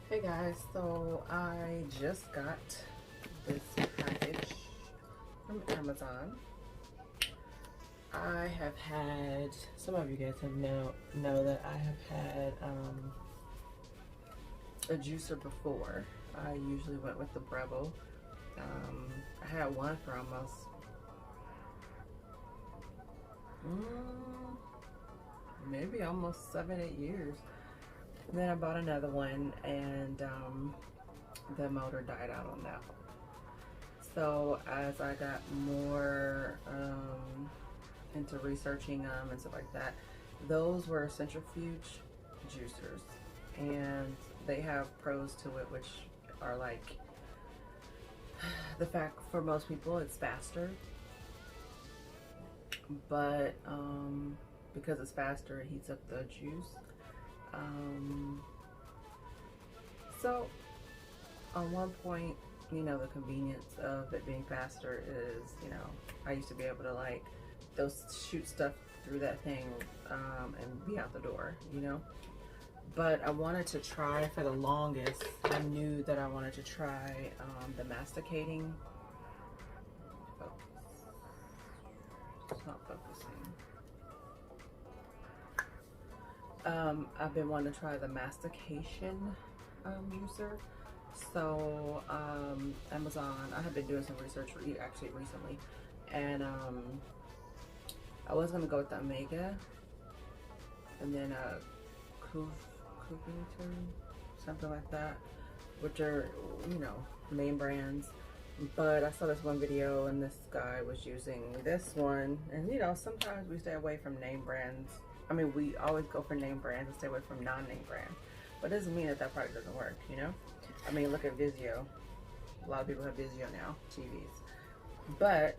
Hey guys, so I just got this package from Amazon. I have had, some of you guys have know that I have had a juicer before. I usually went with the Breville. I had one for almost maybe almost 7-8 years. And then I bought another one, and the motor died out on that one. So as I got more into researching them and stuff like that, those were centrifuge juicers, and they have pros to it, which are like the fact for most people it's faster, but because it's faster, it heats up the juice. So on one point, you know, the convenience of it being faster is, you know, I used to be able to like shoot stuff through that thing and be out the door, you know. But I wanted to try, for the longest, I knew that I wanted to try the masticating. It's not focusing. I've been wanting to try the mastication juicer. So Amazon, I have been doing some research for actually recently, and I was gonna go with the Omega, and then Coopington, something like that, which are, you know, name brands. But I saw this one video, and this guy was using this one, and you know, sometimes we stay away from name brands. I mean, we always go for name brands and stay away from non-name brands, but it doesn't mean that that product doesn't work, you know. I mean, look at Vizio. A lot of people have Vizio now, TVs. But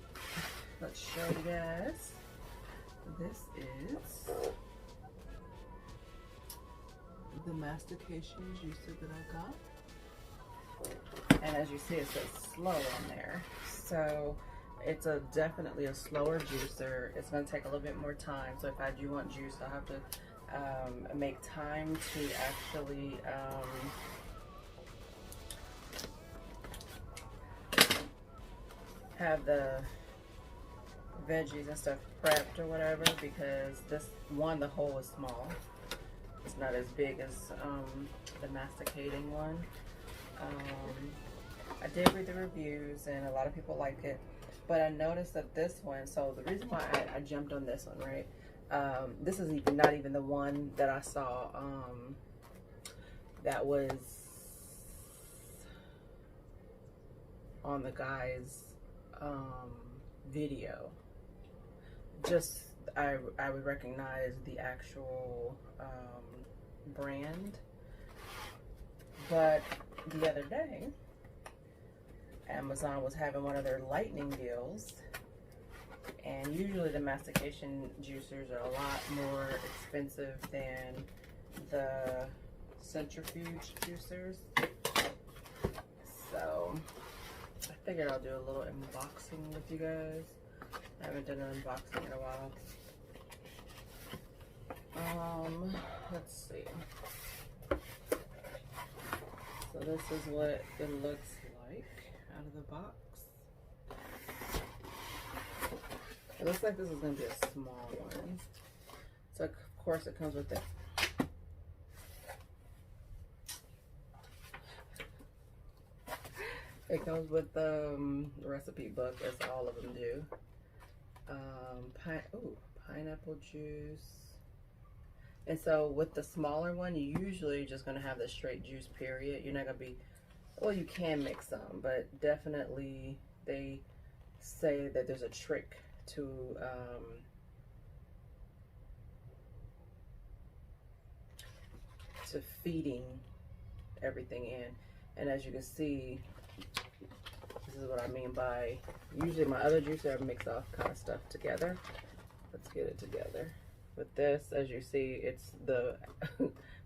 let's show you guys. This is the mastication juicer that I got. And as you see, it says slow on there. So it's definitely a slower juicer. It's going to take a little bit more time. So if I do want juice, I'll have to make time to actually have the veggies and stuff prepped or whatever, because this one, the hole is small. It's not as big as the masticating one. I did read the reviews, and a lot of people like it, but I noticed that this one, so the reason why I jumped on this one, right, this is not even the one that I saw that was on the guy's video. Just I would recognize the actual brand, but the other day Amazon was having one of their lightning deals, and usually the mastication juicers are a lot more expensive than the centrifuge juicers. So I figured I'll do a little unboxing with you guys. I haven't done an unboxing in a while. Let's see. So this is what it looks like out of the box. It looks like this is going to be a small one. So of course it comes with it. It comes with the recipe book, as all of them do. Pineapple juice. And so with the smaller one, you usually just going to have the straight juice, period. You're not going to be, well, you can mix some, but definitely they say that there's a trick to feeding everything in. And as you can see, this is what I mean by, usually my other juicer I mix off kind of stuff together. Let's get it together. With this, as you see, it's the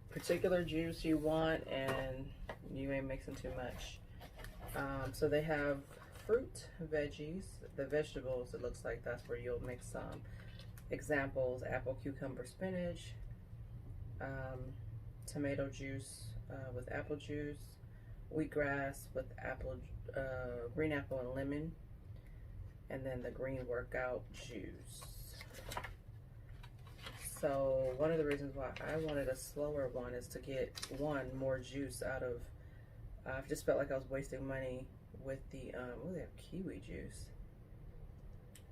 particular juice you want, and you ain't mixing too much. So they have fruit, veggies, the vegetables, it looks like that's where you'll mix some. Examples: apple, cucumber, spinach, tomato juice with apple juice, wheatgrass with green apple and lemon, and then the green workout juice. So one of the reasons why I wanted a slower one is to get more juice out of. I've just felt like I was wasting money with the they have kiwi juice,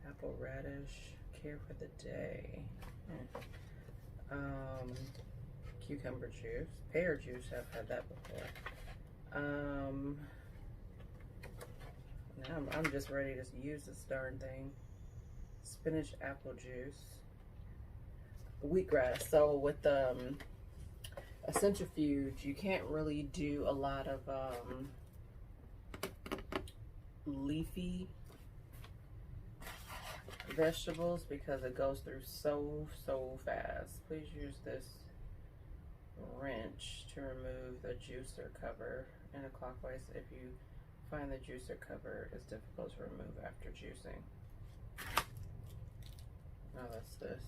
apple radish, care for the day, cucumber juice, pear juice. I've had that before. Now I'm just ready to use this darn thing. Spinach apple juice, wheatgrass. So with a centrifuge, you can't really do a lot of leafy vegetables because it goes through so fast. Please use this wrench to remove the juicer cover in a clockwise if you find the juicer cover is difficult to remove after juicing. Oh, that's this.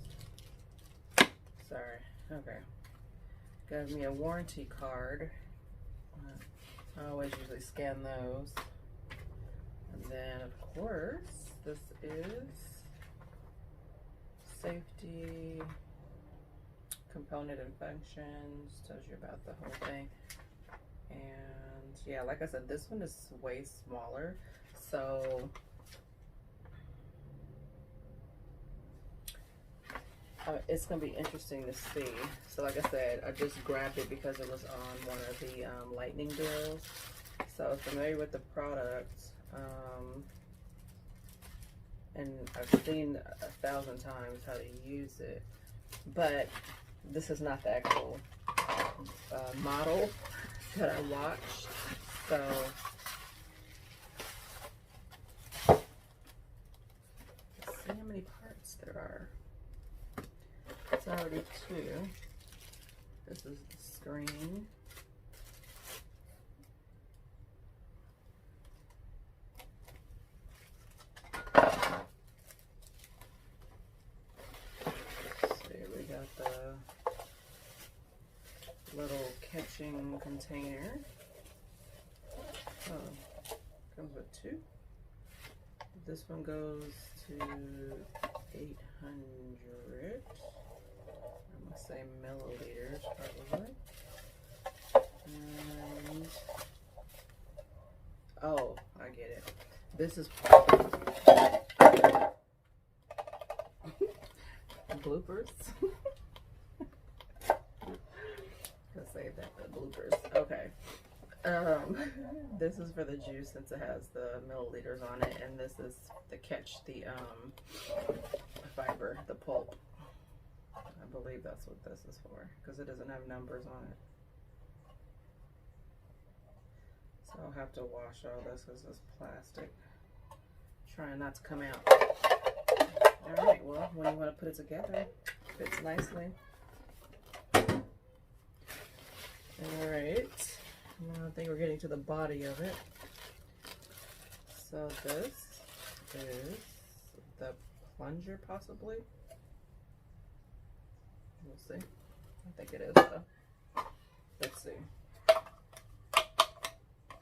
Sorry. Okay. Got me a warranty card. I always usually scan those. And then, of course, this is safety, component and functions, tells you about the whole thing. And yeah, like I said, this one is way smaller, so it's gonna be interesting to see. So like I said, I just grabbed it because it was on one of the lightning deals, so familiar with the product, and I've seen 1,000 times how to use it, but this is not the actual model that I watched. So let's see how many parts there are. It's already 2. This is the screen. Little catching container. Oh, comes with 2. This one goes to 800. I'm gonna say milliliters probably. And oh, I get it. This is bloopers. Save that for bloopers. Okay. This is for the juice since it has the milliliters on it, and this is to catch the fiber, the pulp. I believe that's what this is for because it doesn't have numbers on it. So I'll have to wash all this because it's plastic. Trying not to come out. All right. Well, when you want to put it together, it fits nicely. All right, now I think we're getting to the body of it. So this is the plunger, possibly. We'll see. I think it is, though. Let's see.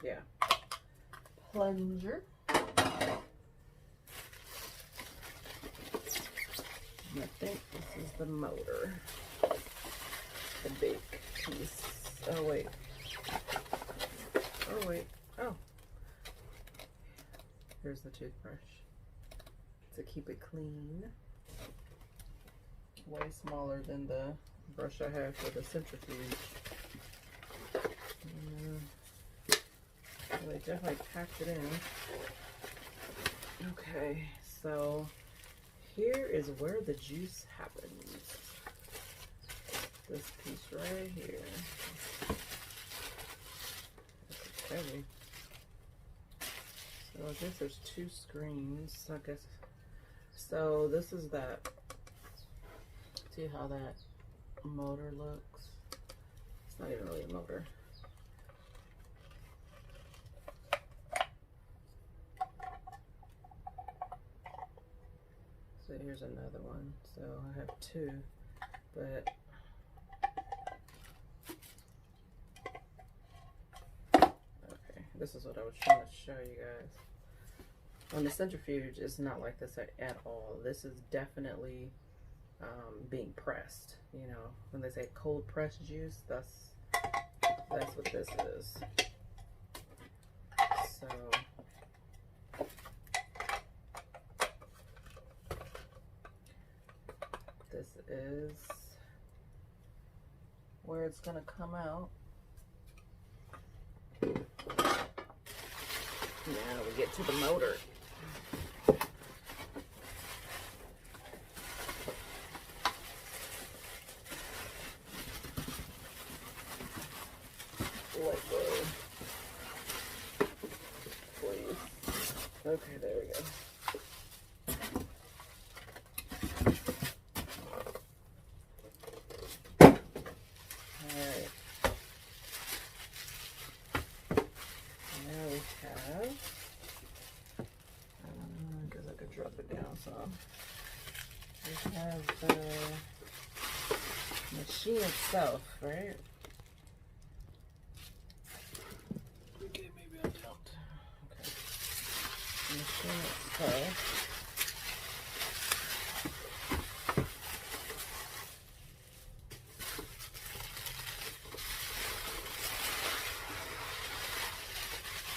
Yeah. Plunger. And I think this is the motor. The big piece. Oh wait. Oh wait. Oh. Here's the toothbrush to keep it clean. Way smaller than the brush I have for the centrifuge. So they definitely packed it in. Okay, so here is where the juice happens. This piece right here. It's heavy. So I guess there's 2 screens. I guess. So this is that. See how that motor looks? It's not even really a motor. So here's another one. So I have 2, but This is what I was trying to show you guys. On the centrifuge, it's not like this at all. This is definitely being pressed. You know, when they say cold pressed juice, that's what this is. So this is where it's gonna come out. Now we get to the motor. Let go. Please. Okay, there we go. Alright. Now we have, I guess I could drop it down some. We have the machine itself, right? Okay, maybe I don't. Okay. The machine itself.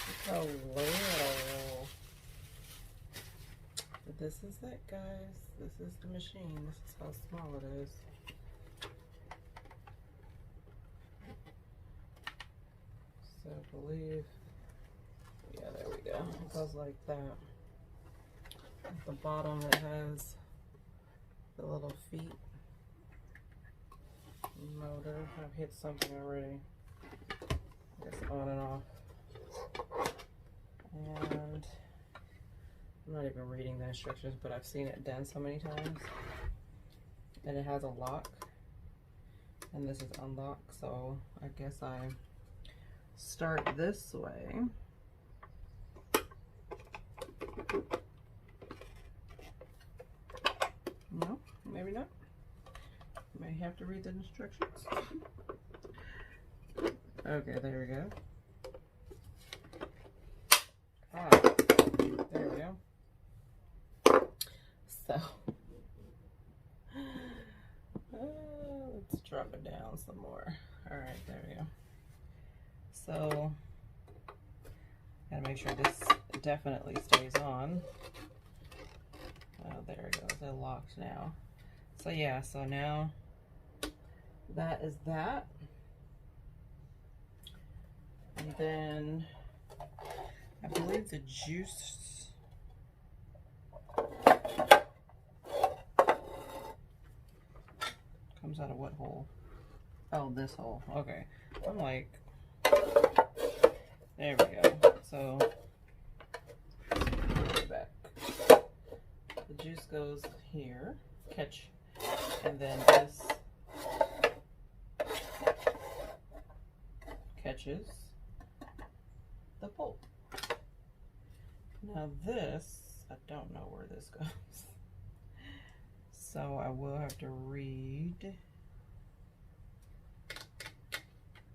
Look how little. But this is it, guys. This is the machine. This is how small it is. So I believe, yeah, there we go. It goes like that. At the bottom it has the little feet motor. I've hit something already. It's on and off. And I'm not even reading the instructions, but I've seen it done so many times. And it has a lock. And this is unlocked, so I guess I start this way. No, maybe not. May have to read the instructions. Okay, there we go. Ah, there we go. So, let's drop it down some more. All right, there we go. So, gotta make sure this definitely stays on. Oh, there it goes. They're locked now. So yeah, so now that is that. And then I believe the juice comes out of what hole? Oh, this hole. Okay. I'm like, there we go. So, back. The juice goes here, catch, and then this catches the pulp. Now this, I don't know where this goes. So I will have to read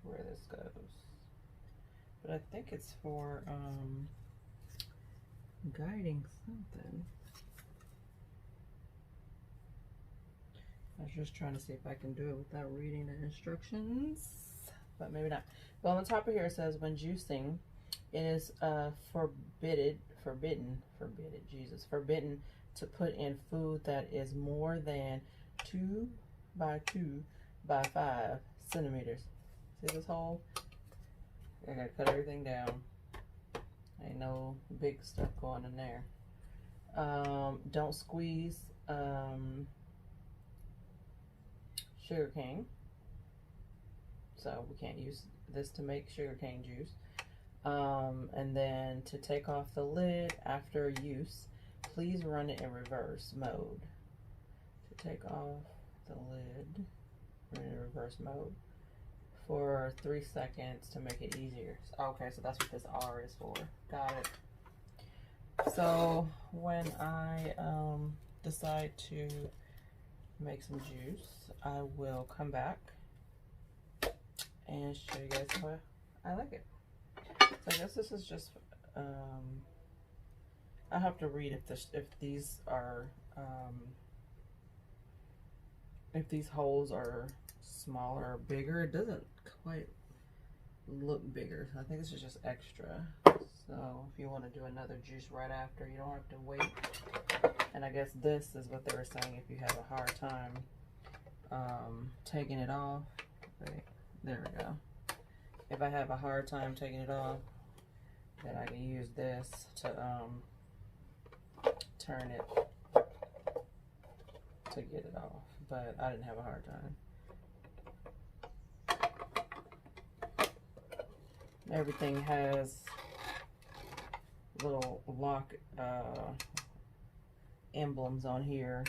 where this goes. But I think it's for guiding something. I was just trying to see if I can do it without reading the instructions, but maybe not. But on the top of here it says, when juicing, it is forbidden to put in food that is more than 2 by 2 by 5 centimeters. See this hole? I gotta cut everything down. Ain't no big stuff going in there. Don't squeeze sugar cane. So we can't use this to make sugar cane juice. And then to take off the lid after use, please run it in reverse mode. To take off the lid, run it in reverse mode for 3 seconds to make it easier. Okay, so that's what this R is for. Got it. So when I decide to make some juice, I will come back and show you guys how I like it. I guess this is just, I have to read if these are, if these holes are smaller or bigger. It doesn't quite look bigger. So I think this is just extra. So if you want to do another juice right after, you don't have to wait. And I guess this is what they were saying if you have a hard time taking it off. Wait, there we go. If I have a hard time taking it off, then I can use this to turn it to get it off. But I didn't have a hard time. Everything has little lock emblems on here,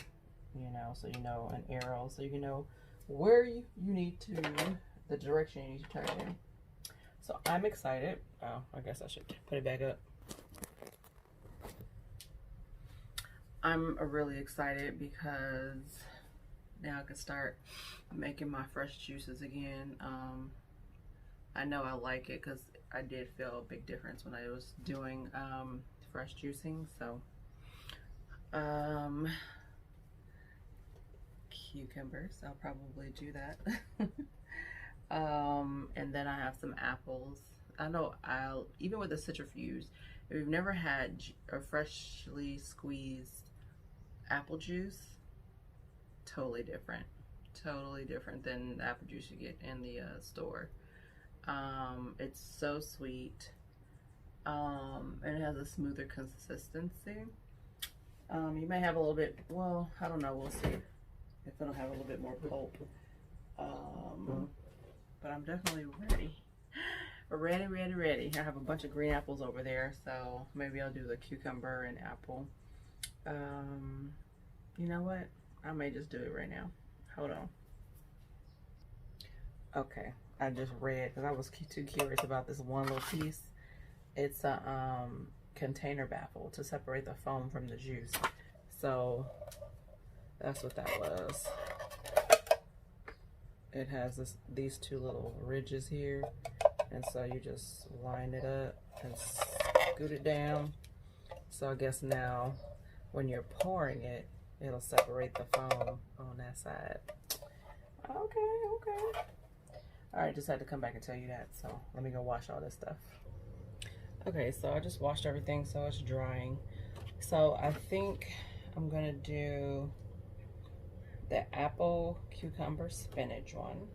you know, so you know, an arrow, so you know where you need to, the direction you need to turn in. So I'm excited. Oh, I guess I should put it back up. I'm really excited because now I can start making my fresh juices again. I know I like it because I did feel a big difference when I was doing fresh juicing. So cucumbers, I'll probably do that. And then I have some apples. I know even with the citrifuge, if you've never had a freshly squeezed apple juice, totally different than the apple juice you get in the store. It's so sweet, and it has a smoother consistency. You may have a little bit, well, I don't know, we'll see if it'll have a little bit more pulp. But I'm definitely ready. Ready. I have a bunch of green apples over there, so maybe I'll do the cucumber and apple. You know what? I may just do it right now. Hold on. Okay, I just read because I was too curious about this one little piece. It's a container baffle to separate the foam from the juice. So that's what that was. It has these two little ridges here, and so you just line it up and scoot it down. So I guess now when you're pouring it, it'll separate the foam on that side. Okay. All right, just had to come back and tell you that. So let me go wash all this stuff. Okay, so I just washed everything, so it's drying. So I think I'm gonna do the apple, cucumber, spinach one.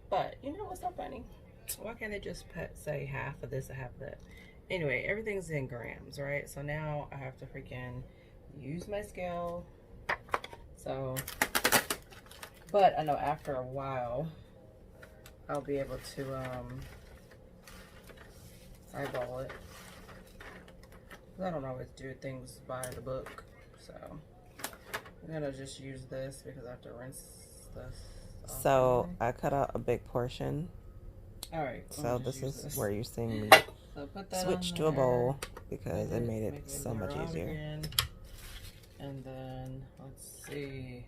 But you know what's so funny? Why can't they just say half of this and half of that? Anyway, everything's in grams, right? So now I have to freaking use my scale. So, but I know after a while, I'll be able to eyeball it. I don't always do things by the book, so I'm gonna just use this because I have to rinse this off. So I cut out a big portion. All right. So this is where you're seeing me switch to a bowl because it made it so much easier. Again. And then let's see.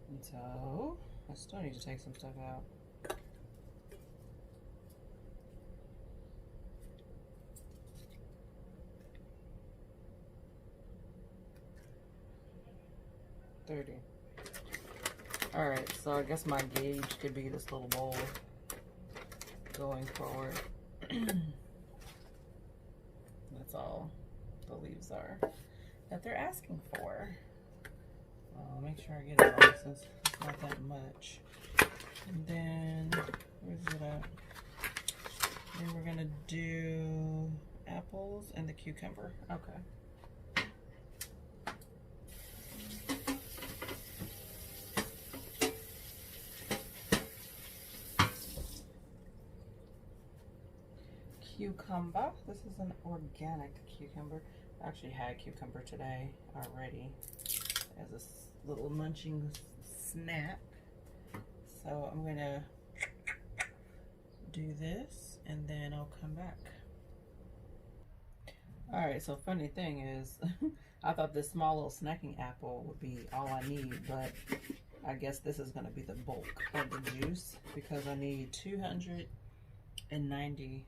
And so I still need to take some stuff out. All right, so I guess my gauge could be this little bowl going forward. That's all the leaves are that they're asking for. I'll make sure I get it all since it's not that much. And then, where's it at? Then we're gonna do apples and the cucumber. Okay. Cucumber. This is an organic cucumber. I actually had cucumber today already as a little munching snack. So I'm gonna do this and then I'll come back. All right, so funny thing is I thought this small little snacking apple would be all I need, but I guess this is going to be the bulk of the juice because I need 290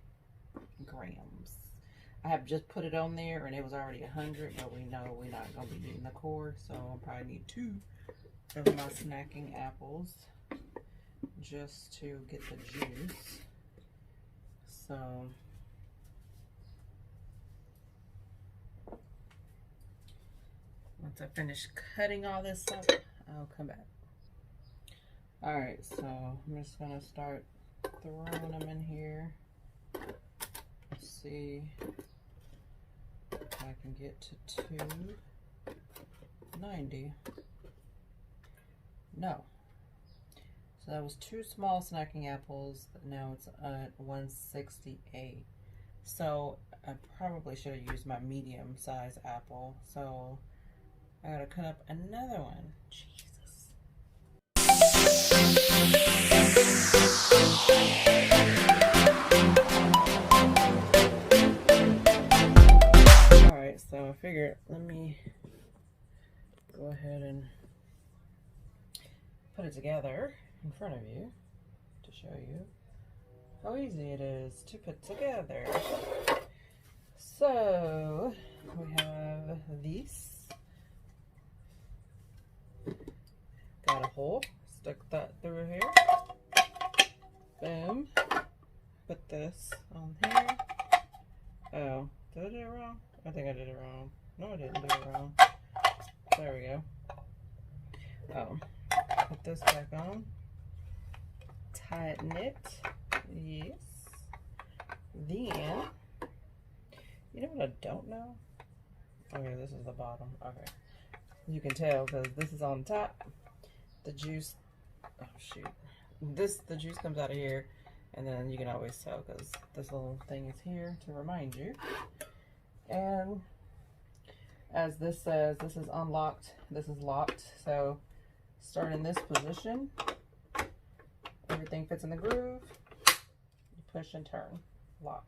grams. I have just put it on there and it was already 100, but we know we're not going to be eating the core, so I'll probably need 2 of my snacking apples just to get the juice. So once I finish cutting all this up, I'll come back. All right, so I'm just gonna start throwing them in here. Let's see if I can get to 290. No. So that was 2 small snacking apples. Now it's at 168. So I probably should have used my medium size apple. So I gotta cut up another one. Jesus. Alright, so I figured let me go ahead and put it together in front of you to show you how easy it is to put together. So we have these. Got a hole, stuck that through here. Boom. Put this on here. Oh, did I do it wrong? I think I did it wrong. No, I didn't do it wrong. There we go. Oh, put this back on. Tighten it. Yes. Then, you know what I don't know? Okay, this is the bottom. Okay. You can tell because this is on top. The juice, oh shoot. The juice comes out of here, and then you can always tell because this little thing is here to remind you. And as this says, this is unlocked, this is locked. So start in this position. Everything fits in the groove. You push and turn. Lock.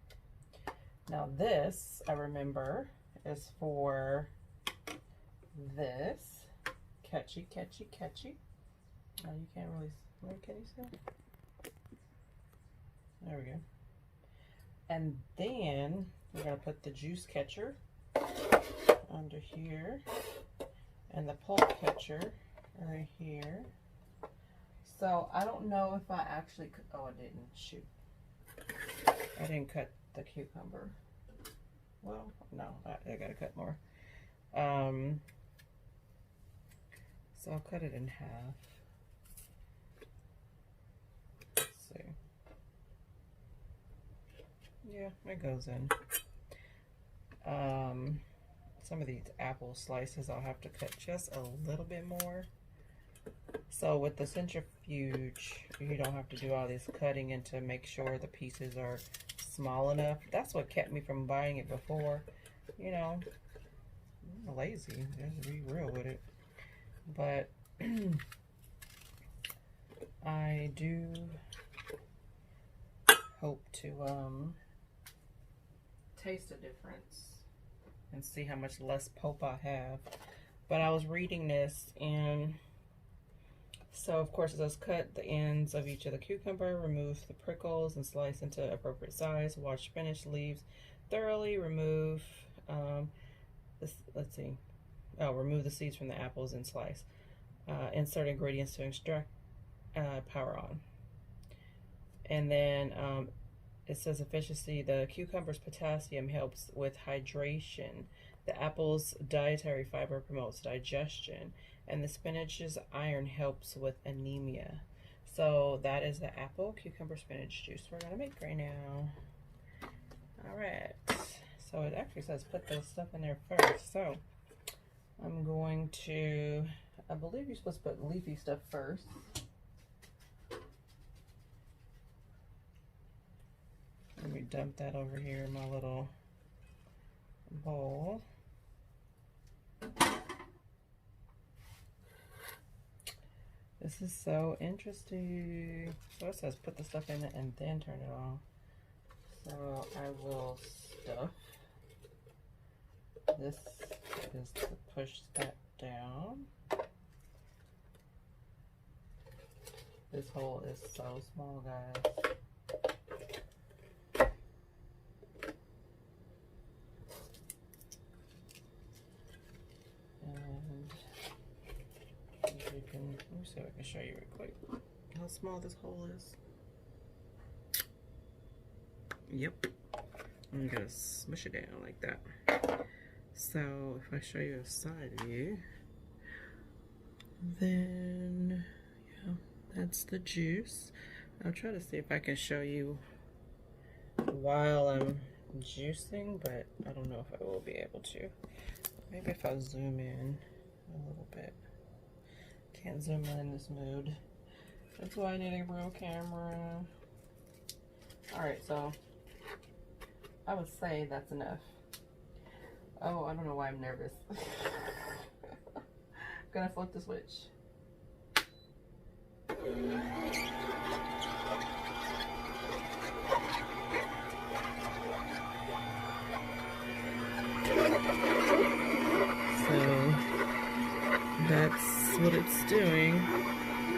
Now this, I remember, is for this. Catchy, catchy, catchy. Oh, you can't really, can you see? There we go. And then we're going to put the juice catcher under here and the pulp catcher right here. So I don't know if I actually, oh, I didn't, shoot. I didn't cut the cucumber. Well, no, I gotta cut more. So I'll cut it in half. Let's see. Yeah, it goes in. Some of these apple slices I'll have to cut just a little bit more. So with the centrifuge, you don't have to do all this cutting and to make sure the pieces are small enough. That's what kept me from buying it before. You know, I'm lazy, just be real with it. But I do hope to taste a difference and see how much less pulp I have. But I was reading this, and so of course it says cut the ends of each of the cucumber, remove the prickles and slice into appropriate size, wash spinach leaves thoroughly, remove remove the seeds from the apples and slice. Insert ingredients to extract, power on. And then it says efficiency, the cucumber's potassium helps with hydration. The apple's dietary fiber promotes digestion. And the spinach's iron helps with anemia. So that is the apple cucumber spinach juice we're gonna make right now. All right, so it actually says put the stuff in there first. So I'm going to, I believe you're supposed to put leafy stuff first. Let me dump that over here in my little bowl. This is so interesting. So it says put the stuff in it and then turn it on. So I will stuff. This is to push that down. This hole is so small, guys. And you can, let me see if I can show you real quick how small this hole is. Yep. I'm gonna smush it down like that. So if I show you a side view, then yeah, that's the juice. I'll try to see if I can show you while I'm juicing, but I don't know if I will be able to. Maybe if I zoom in a little bit. Can't zoom in this mood. That's why I need a real camera. Alright, so I would say that's enough. Oh, I don't know why I'm nervous. I'm gonna flip the switch. So that's what it's doing.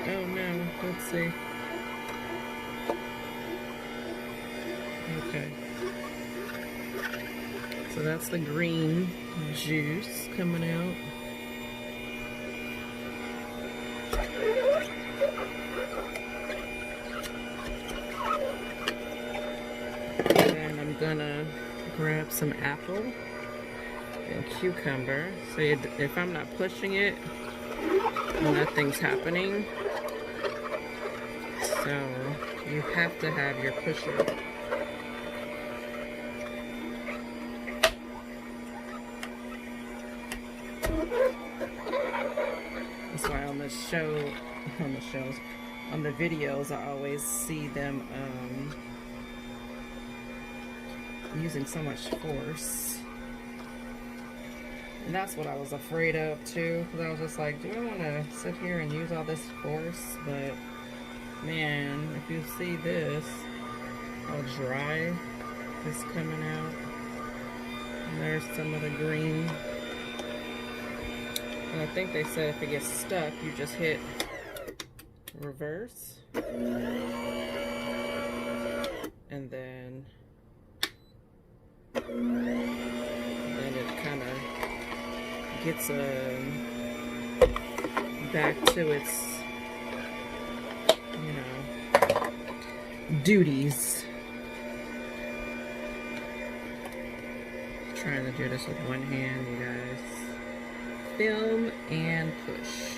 Oh no, let's see. Okay. So that's the green juice coming out. And I'm gonna grab some apple and cucumber. So if I'm not pushing it, nothing's happening. So you have to have your pusher. That's why on the videos, I always see them using so much force. And that's what I was afraid of too, because I was just like, do I want to sit here and use all this force? But man, if you see this, how dry is coming out. And there's some of the green. And I think they said if it gets stuck, you just hit reverse. And then it kind of gets back to its, you know, duties. Trying to do this with one hand, you guys. Film and push.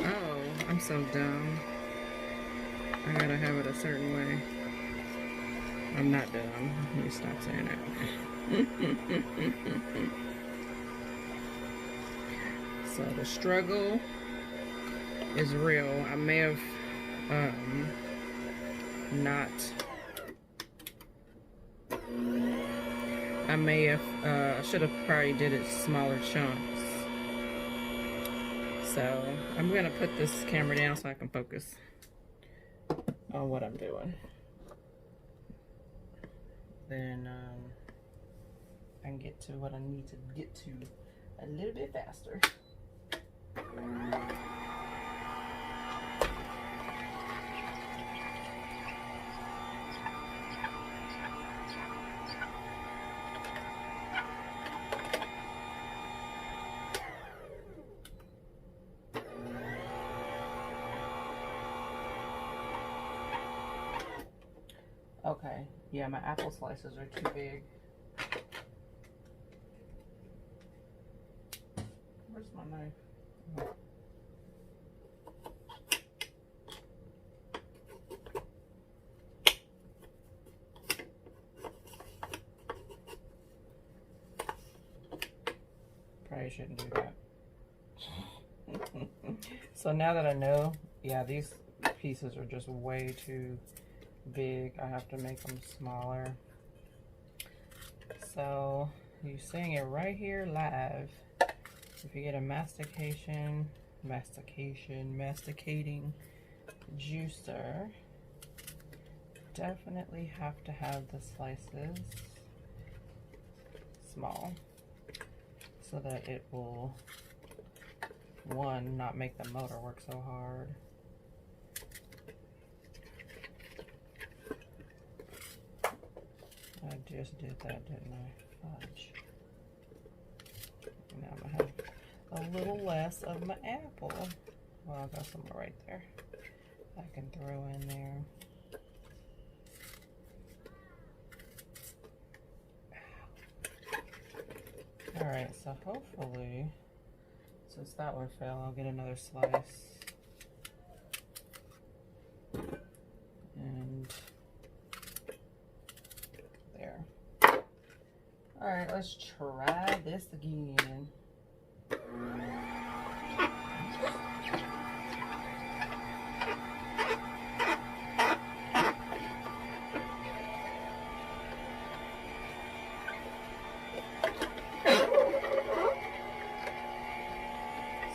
Oh, I'm so dumb. I gotta have it a certain way. I'm not dumb. Let me stop saying that. So the struggle is real. I may have I should have probably did it smaller chunks. So I'm gonna put this camera down so I can focus on what I'm doing. Then I can get to what I need to get to a little bit faster. Okay, yeah, my apple slices are too big. Where's my knife? Oh. Probably shouldn't do that. So now that I know, yeah, these pieces are just way too big. I have to make them smaller. So you're seeing it right here live. If you get a masticating juicer, definitely have to have the slices small so that it will, one, not make the motor work so hard. I just did that, didn't I? Fudge. Now I'm gonna have a little less of my apple. Well, I got some right there I can throw in there. All right, so hopefully, since that one fell, I'll get another slice. And there. All right, let's try this again.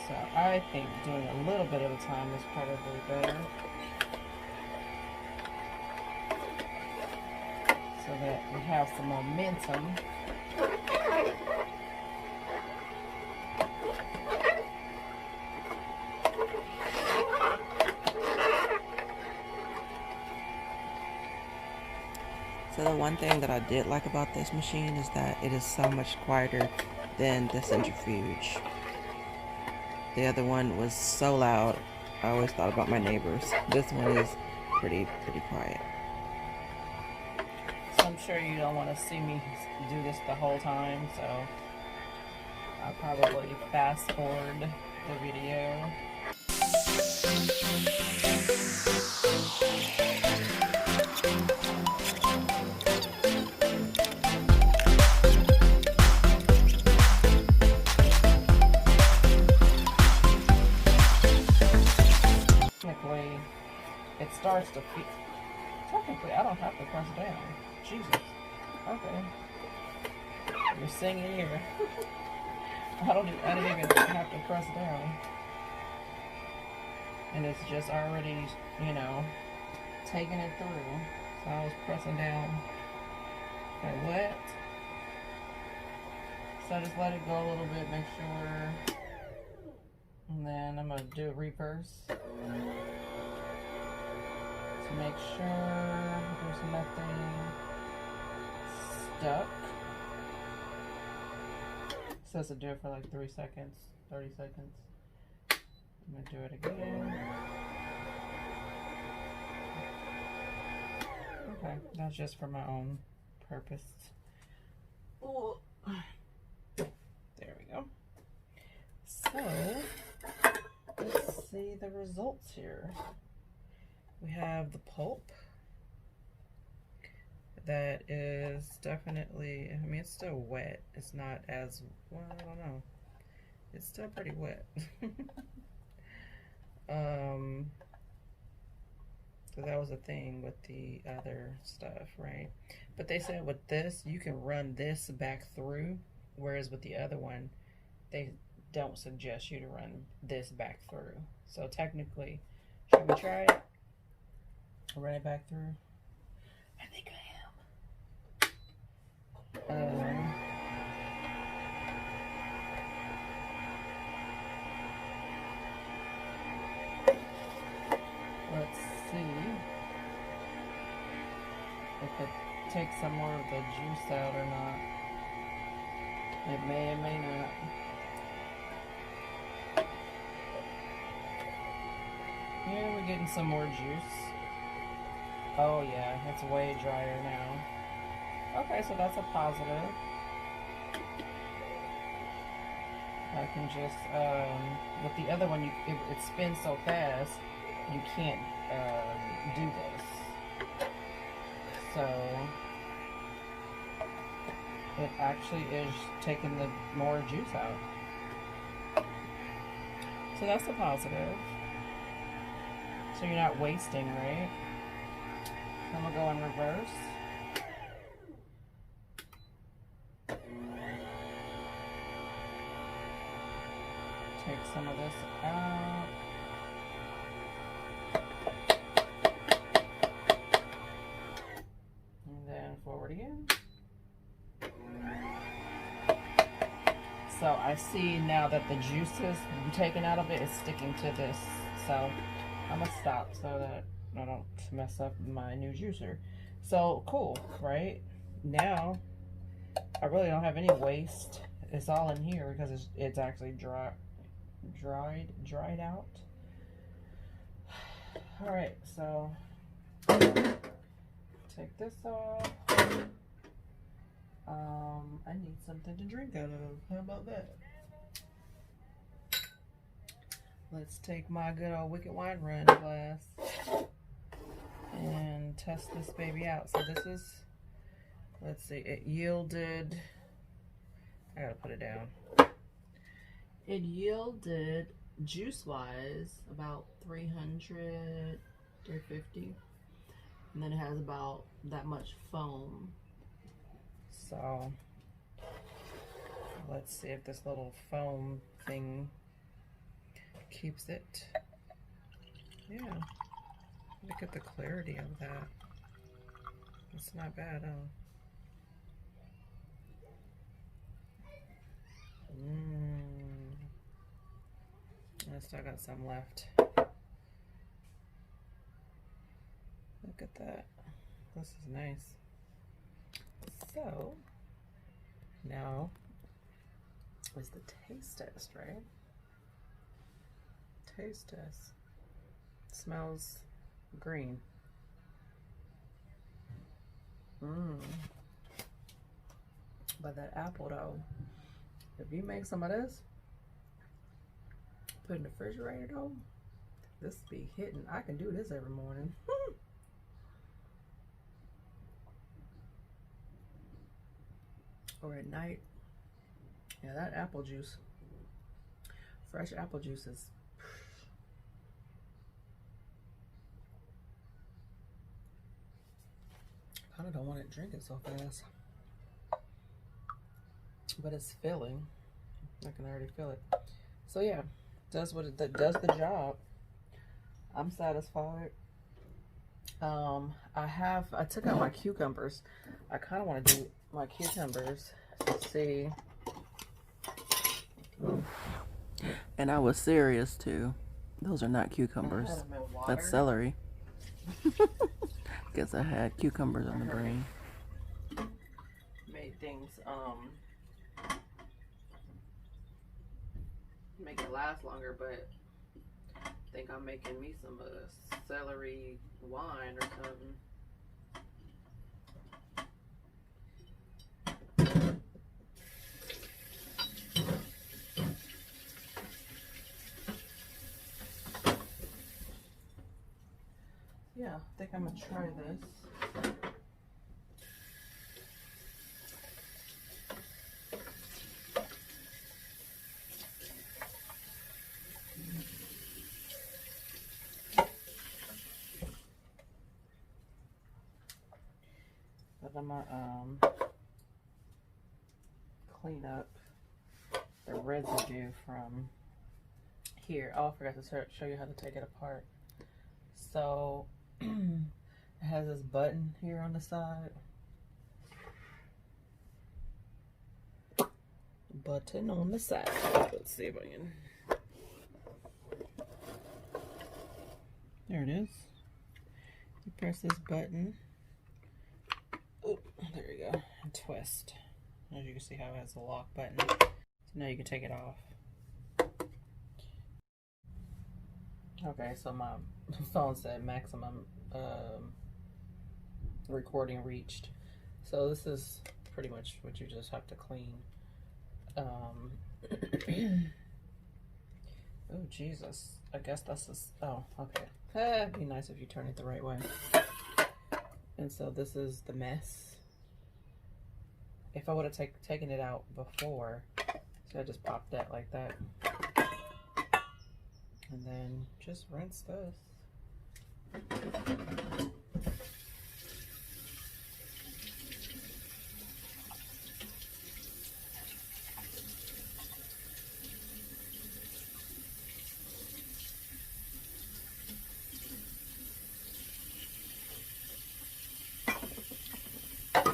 So I think doing a little bit at a time is probably better, so that we have some momentum. So the one thing that I did like about this machine is that it is so much quieter than the centrifuge. The other one was so loud, I always thought about my neighbors. This one is pretty quiet. So I'm sure you don't want to see me do this the whole time, so I'll probably fast forward the video. Technically, it starts to feel. Technically, I don't have to press down. Jesus. Okay. You're singing here. I don't even have to press down. And it's just already, you know, taking it through. So I was pressing down. Okay, wet. So just let it go a little bit, make sure. And then I'm gonna do a reverse to make sure there's nothing stuck. It says to do it for like 3 seconds, 30 seconds. I'm gonna do it again. Okay, that's just for my own purpose. Oh. There we go. So, let's see the results here. We have the pulp. That is definitely, I mean, it's still wet. It's not as, well, I don't know. It's still pretty wet. So that was a thing with the other stuff, right? But they said with this, you can run this back through, whereas with the other one, they don't suggest you to run this back through. So technically, should we try it? Run it back through? I think I am. Let's see if it takes some more of the juice out or not. It may or may not. Yeah, we're getting some more juice. Oh yeah, it's way drier now. Okay, so that's a positive. I can just, with the other one, it spins so fast, you can't do this. So, it actually is taking the more juice out. So that's a positive. So you're not wasting, right? So I'm gonna go in reverse. Take some of this out. So I see now that the juices taken out of it is sticking to this. So I'm gonna stop so that I don't mess up my new juicer. So cool, right? Now I really don't have any waste. It's all in here because it's actually dried out. All right, so take this off. I need something to drink out of. How about that? Let's take my good old Wicked Wine Run glass and test this baby out. So this is, let's see, it yielded, I gotta put it down. It yielded, juice-wise, about 300, 350. And then it has about that much foam. So let's see if this little foam thing keeps it. Yeah, look at the clarity of that. It's not bad, huh? I still got some left. Look at that. This is nice. So now is the taste test, right? Taste test. Smells green. But that apple though, if you make some of this, put it in the refrigerator though, this be hitting. I can do this every morning. Or at night. Yeah, that apple juice, fresh apple juice is, I kind of don't want to drink it so fast, but it's filling. I can already feel it. So yeah, does what it does the job. I'm satisfied. I took out my cucumbers. I kind of want to do my cucumbers to see. And I was serious too. Those are not cucumbers. That's celery. Guess I had cucumbers on the brain. Made things make it last longer, but I think I'm making me some celery wine or something. Yeah, I think I'm gonna try this. But I'm gonna clean up the residue from here. Oh, I forgot to show you how to take it apart. So it has this button here on the side. Button on the side. Let's see if I can. There it is. You press this button. Oh, there you go. And twist. As you can see how it has the lock button. So now you can take it off. Okay, so my phone said maximum recording reached. So this is pretty much what you just have to clean. Oh Jesus, I guess that's just, oh, okay. It'd be nice if you turn it the right way. And so this is the mess. If I would have taken it out before, so I just popped that like that. And then just rinse this.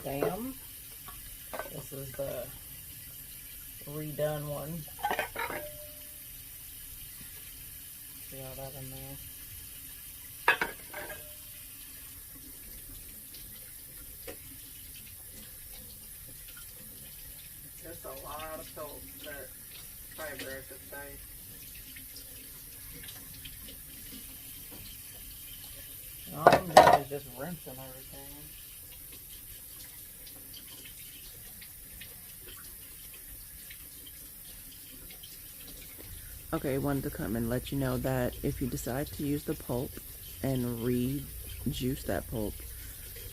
Damn. This is the redone one. See all that in there. There's a lot of soap, that fiber, I should say. And all I'm doing is just rinsing everything. Okay, wanted to come and let you know that if you decide to use the pulp and re-juice that pulp,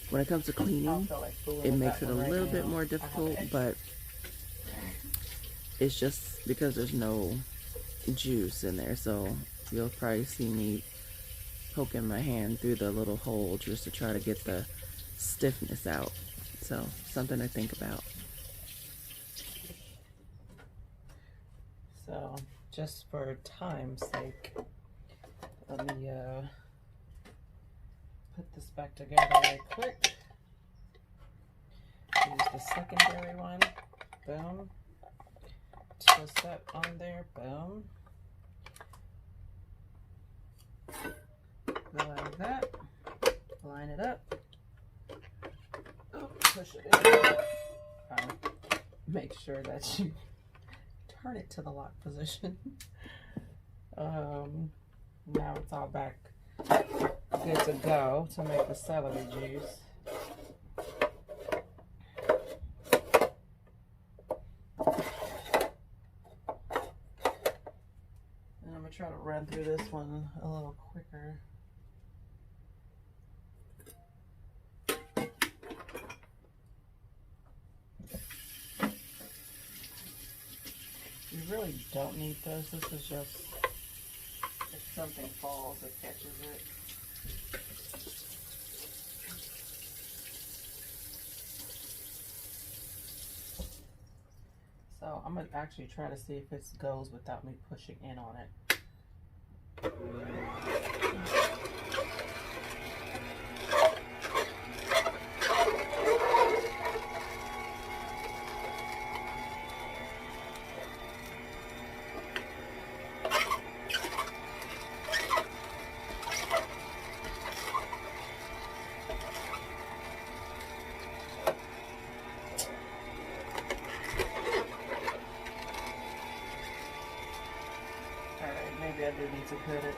when it comes to cleaning, it makes it a little bit more difficult, but it's just because there's no juice in there, so you'll probably see me poking my hand through the little hole just to try to get the stiffness out. So, something to think about. So, just for time's sake, let me put this back together right quick. Use the secondary one. Boom. Twist that on there. Boom. Go like that. Line it up. Oh, push it in. Make sure that you turn it to the lock position. Now it's all back good to go to make the celery juice. And I'm gonna try to run through this one a little quicker. You really don't need this. This is just if something falls, it catches it. So I'm gonna actually try to see if it goes without me pushing in on it. Maybe I do need to cut it.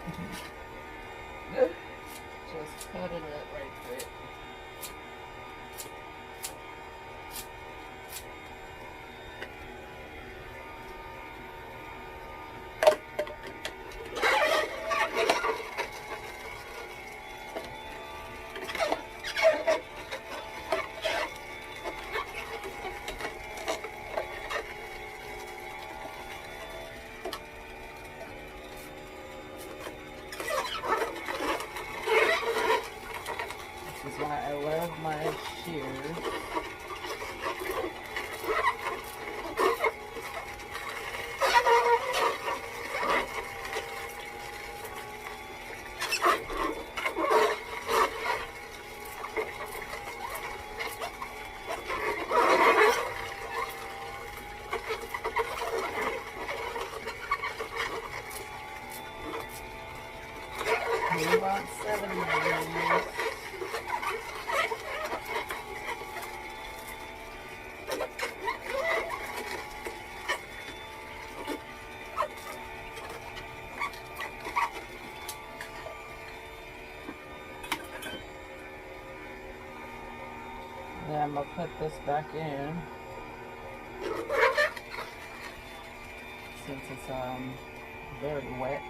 Just cut it up right quick. I love my shears. We want 7 of these. Then I'm going to put this back in, since it's very wet.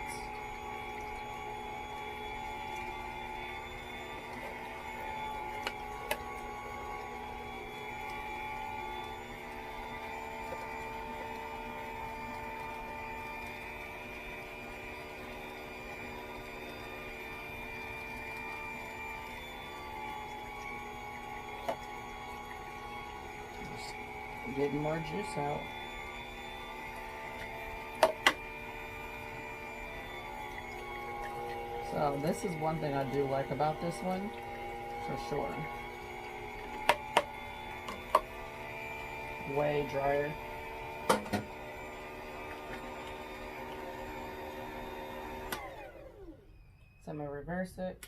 Getting more juice out. So this is one thing I do like about this one, for sure. Way drier. So I'm gonna reverse it.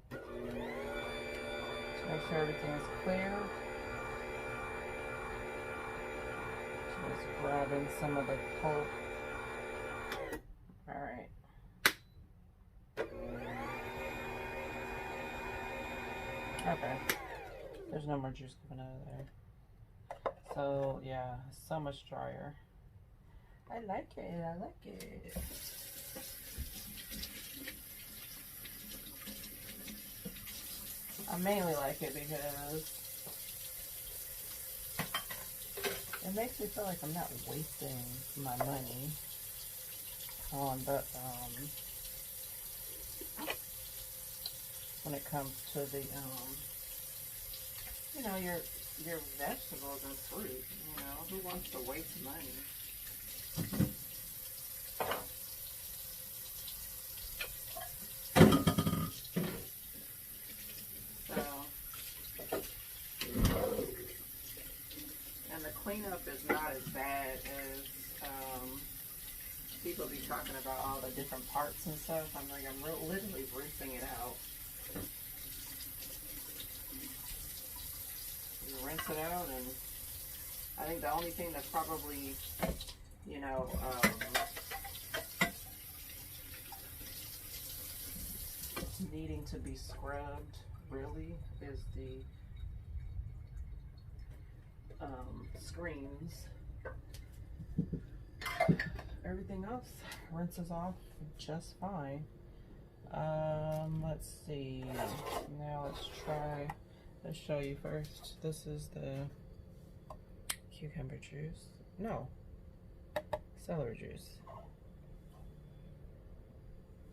Just make sure everything is clear. Just grabbing some of the pulp. All right. Okay. There's no more juice coming out of there. So yeah, so much drier. I like it. I like it. I mainly like it because it makes me feel like I'm not wasting my money on the when it comes to the you know, your vegetables and fruit. You know, who wants to waste money? And the cleanup is not as bad as people be talking about all the different parts and stuff. I'm like, I'm literally rinsing it out. You rinse it out, and I think the only thing that's probably, you know, needing to be scrubbed really is the screens. Everything else rinses off just fine. Let's see. Now let's show you first. This is the cucumber juice. No, celery juice.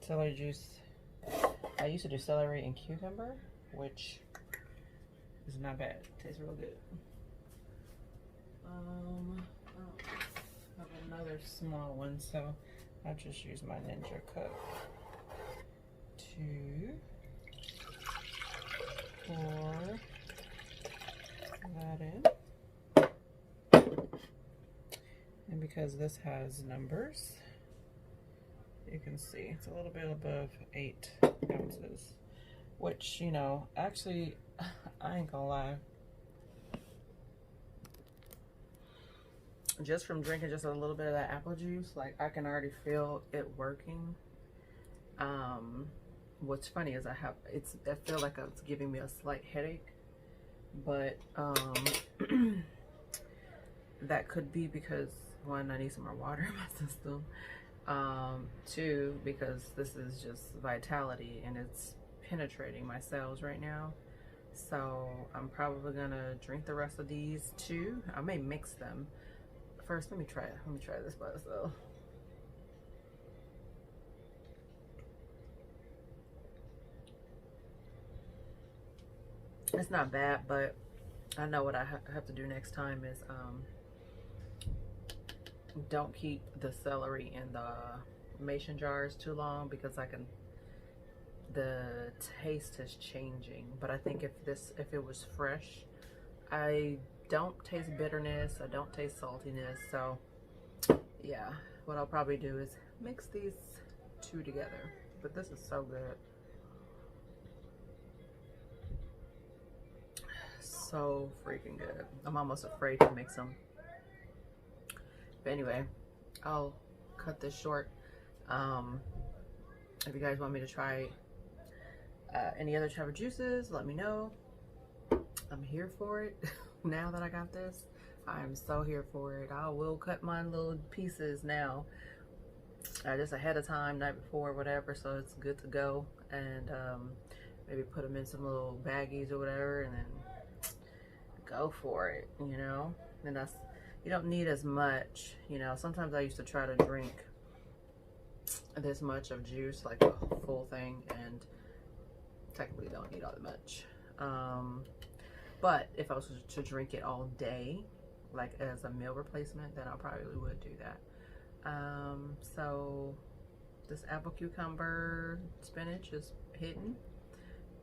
Celery juice. I used to do celery and cucumber, which is not bad. Tastes real good. I have another small one, so I'll just use my Ninja cup to pour that in. And because this has numbers, you can see it's a little bit above 8 ounces, which, you know, actually, I ain't gonna lie. Just from drinking just a little bit of that apple juice, like, I can already feel it working. What's funny is I feel like it's giving me a slight headache, but that could be because, one, I need some more water in my system. 2, because this is just Vitality and it's penetrating my cells right now. So I'm probably gonna drink the rest of these too. I may mix them. First, let me try this by itself. It's not bad, but I know what I have to do next time is don't keep the celery in the mason jars too long, because the taste is changing. But I think if it was fresh, I don't taste bitterness, I don't taste saltiness. So yeah, what I'll probably do is mix these two together. But this is so good. So freaking good. I'm almost afraid to mix them. But anyway, I'll cut this short. If you guys want me to try any other type of juices, let me know. I'm here for it. Now that I got this, I'm so here for it. I will cut my little pieces now, just ahead of time, night before, whatever, so it's good to go. And maybe put them in some little baggies or whatever, and then go for it, you know. And you don't need as much, you know. Sometimes I used to try to drink this much of juice, like a full thing, and technically don't need all that much. But if I was to drink it all day, like as a meal replacement, then I probably would do that. So this apple, cucumber, spinach is hitting.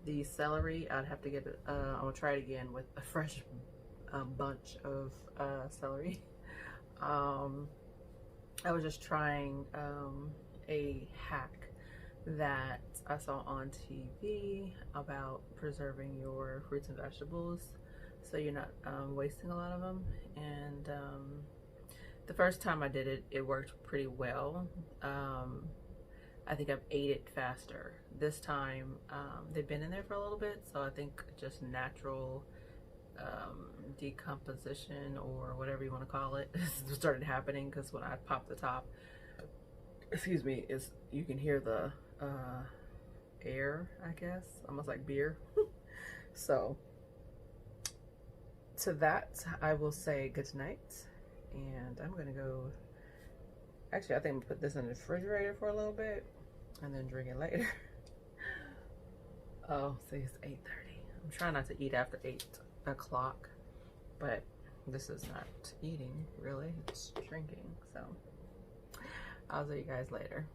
The celery, I'd have to get it, I'm gonna try it again with a fresh bunch of celery. I was just trying a hack that I saw on TV about preserving your fruits and vegetables so you're not wasting a lot of them. And the first time I did it, it worked pretty well. I think I've ate it faster. This time, they've been in there for a little bit, so I think just natural decomposition or whatever you want to call it started happening, because when I popped the top, excuse me, you can hear the air, I guess, almost like beer. So to that, I will say good night, and I'm gonna go. Actually, I think I'm gonna put this in the refrigerator for a little bit and then drink it later. Oh, see, it's 8:30. I'm trying not to eat after 8 o'clock, but this is not eating, really. It's drinking, so I'll see you guys later.